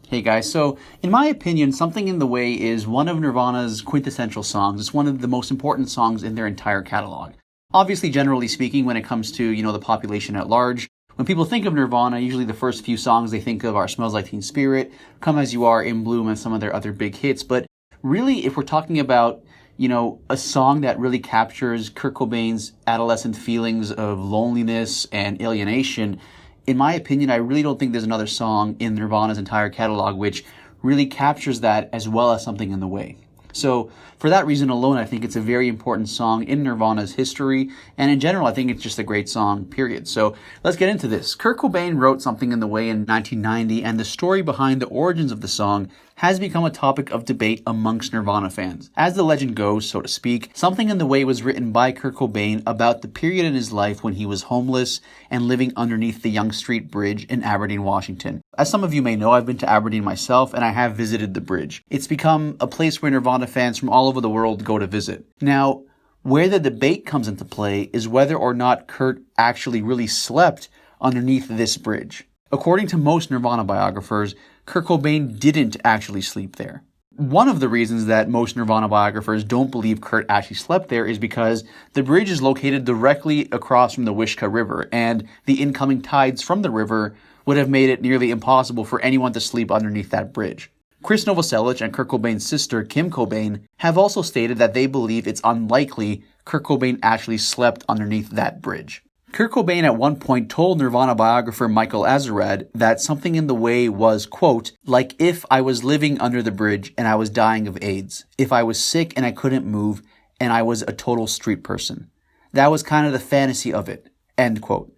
Hey guys, so in my opinion, Something in the Way is one of Nirvana's quintessential songs. It's one of the most important songs in their entire catalog. Obviously, generally speaking, when it comes to, the population at large, when people think of Nirvana, usually the first few songs they think of are Smells Like Teen Spirit, Come As You Are, In Bloom, and some of their other big hits. But really, if we're talking about, a song that really captures Kurt Cobain's adolescent feelings of loneliness and alienation, in my opinion, I really don't think there's another song in Nirvana's entire catalog which really captures that as well as Something in the Way. So for that reason alone, I think it's a very important song in Nirvana's history, and in general, I think it's just a great song, period. So let's get into this. Kurt Cobain wrote Something in the Way in 1990, and the story behind the origins of the song has become a topic of debate amongst Nirvana fans. As the legend goes, so to speak, Something in the Way was written by Kurt Cobain about the period in his life when he was homeless and living underneath the Yonge Street Bridge in Aberdeen, Washington. As some of you may know, I've been to Aberdeen myself, and I have visited the bridge. It's become a place where Nirvana fans from all over the world go to visit. Now, where the debate comes into play is whether or not Kurt actually really slept underneath this bridge. According to most Nirvana biographers, Kurt Cobain didn't actually sleep there. One of the reasons that most Nirvana biographers don't believe Kurt actually slept there is because the bridge is located directly across from the Wishkah River, and the incoming tides from the river would have made it nearly impossible for anyone to sleep underneath that bridge. Chris Novoselic and Kurt Cobain's sister, Kim Cobain, have also stated that they believe it's unlikely Kurt Cobain actually slept underneath that bridge. Kurt Cobain at one point told Nirvana biographer Michael Azerrad that Something in the Way was, quote, like if I was living under the bridge and I was dying of AIDS, if I was sick and I couldn't move, and I was a total street person. That was kind of the fantasy of it, end quote.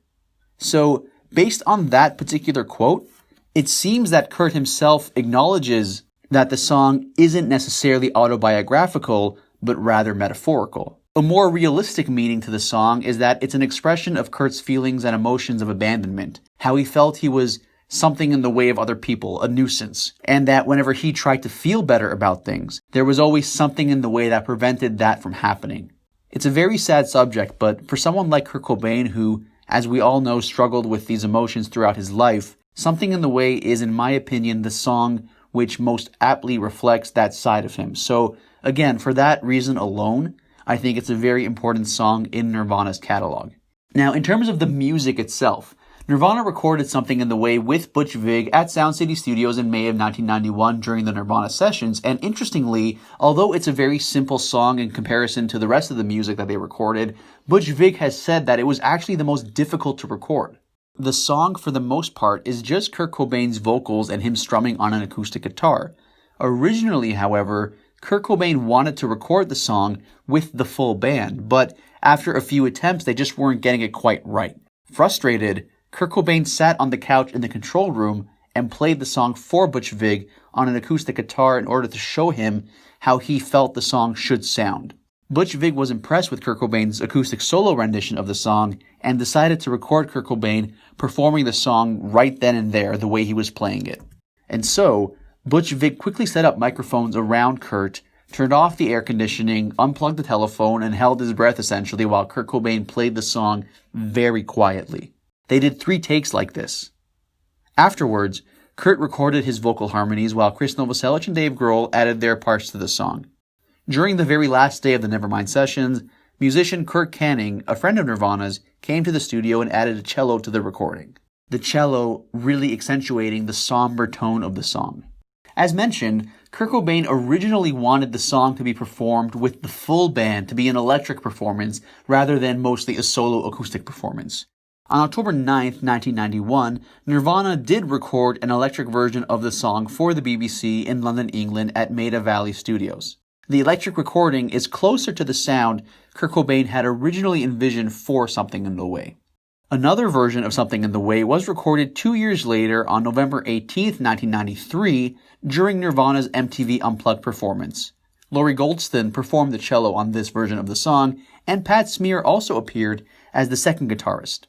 So, based on that particular quote, it seems that Kurt himself acknowledges that the song isn't necessarily autobiographical, but rather metaphorical. A more realistic meaning to the song is that it's an expression of Kurt's feelings and emotions of abandonment, how he felt he was something in the way of other people, a nuisance, and that whenever he tried to feel better about things, there was always something in the way that prevented that from happening. It's a very sad subject, but for someone like Kurt Cobain, who, as we all know, struggled with these emotions throughout his life, Something in the Way is, in my opinion, the song which most aptly reflects that side of him. So, again, for that reason alone, I think it's a very important song in Nirvana's catalog. Now, in terms of the music itself, Nirvana recorded Something in the Way with Butch Vig at Sound City Studios in May of 1991 during the Nirvana sessions, and interestingly, although it's a very simple song in comparison to the rest of the music that they recorded, Butch Vig has said that it was actually the most difficult to record. The song, for the most part, is just Kurt Cobain's vocals and him strumming on an acoustic guitar. Originally, however, Kurt Cobain wanted to record the song with the full band, but after a few attempts, they just weren't getting it quite right. Frustrated, Kurt Cobain sat on the couch in the control room and played the song for Butch Vig on an acoustic guitar in order to show him how he felt the song should sound. Butch Vig was impressed with Kurt Cobain's acoustic solo rendition of the song and decided to record Kurt Cobain performing the song right then and there the way he was playing it. And so, Butch Vig quickly set up microphones around Kurt, turned off the air conditioning, unplugged the telephone, and held his breath essentially while Kurt Cobain played the song very quietly. They did 3 takes like this. Afterwards, Kurt recorded his vocal harmonies while Chris Novoselic and Dave Grohl added their parts to the song. During the very last day of the Nevermind sessions, musician Kurt Canning, a friend of Nirvana's, came to the studio and added a cello to the recording. The cello really accentuating the somber tone of the song. As mentioned, Kurt Cobain originally wanted the song to be performed with the full band, to be an electric performance rather than mostly a solo acoustic performance. On October 9th, 1991, Nirvana did record an electric version of the song for the BBC in London, England at Maida Valley Studios. The electric recording is closer to the sound Kurt Cobain had originally envisioned for Something in the Way. Another version of Something in the Way was recorded 2 years later on November 18th, 1993, during Nirvana's MTV Unplugged performance. Laurie Goldston performed the cello on this version of the song, and Pat Smear also appeared as the second guitarist.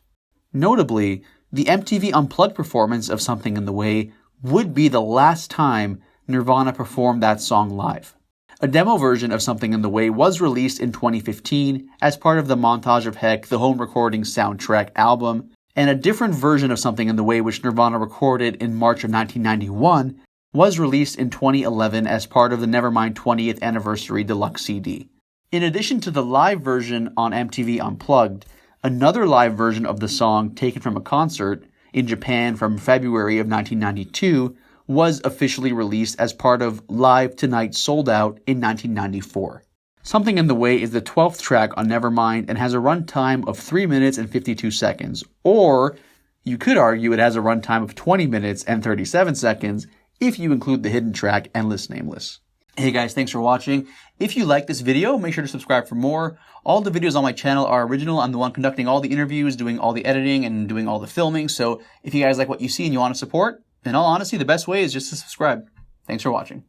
Notably, the MTV Unplugged performance of Something in the Way would be the last time Nirvana performed that song live. A demo version of Something in the Way was released in 2015 as part of the Montage of Heck, the home recording soundtrack album, and a different version of Something in the Way which Nirvana recorded in March of 1991 was released in 2011 as part of the Nevermind 20th Anniversary Deluxe CD. In addition to the live version on MTV Unplugged, another live version of the song taken from a concert in Japan from February of 1992 was officially released as part of Live Tonight Sold Out in 1994. Something in the Way is the 12th track on Nevermind and has a runtime of 3 minutes and 52 seconds, or you could argue it has a runtime of 20 minutes and 37 seconds if you include the hidden track Endless Nameless. Hey guys, thanks for watching. If you like this video, make sure to subscribe for more. All the videos on my channel are original. I'm the one conducting all the interviews, doing all the editing, and doing all the filming. So if you guys like what you see and you want to support, in all honesty, the best way is just to subscribe. Thanks for watching.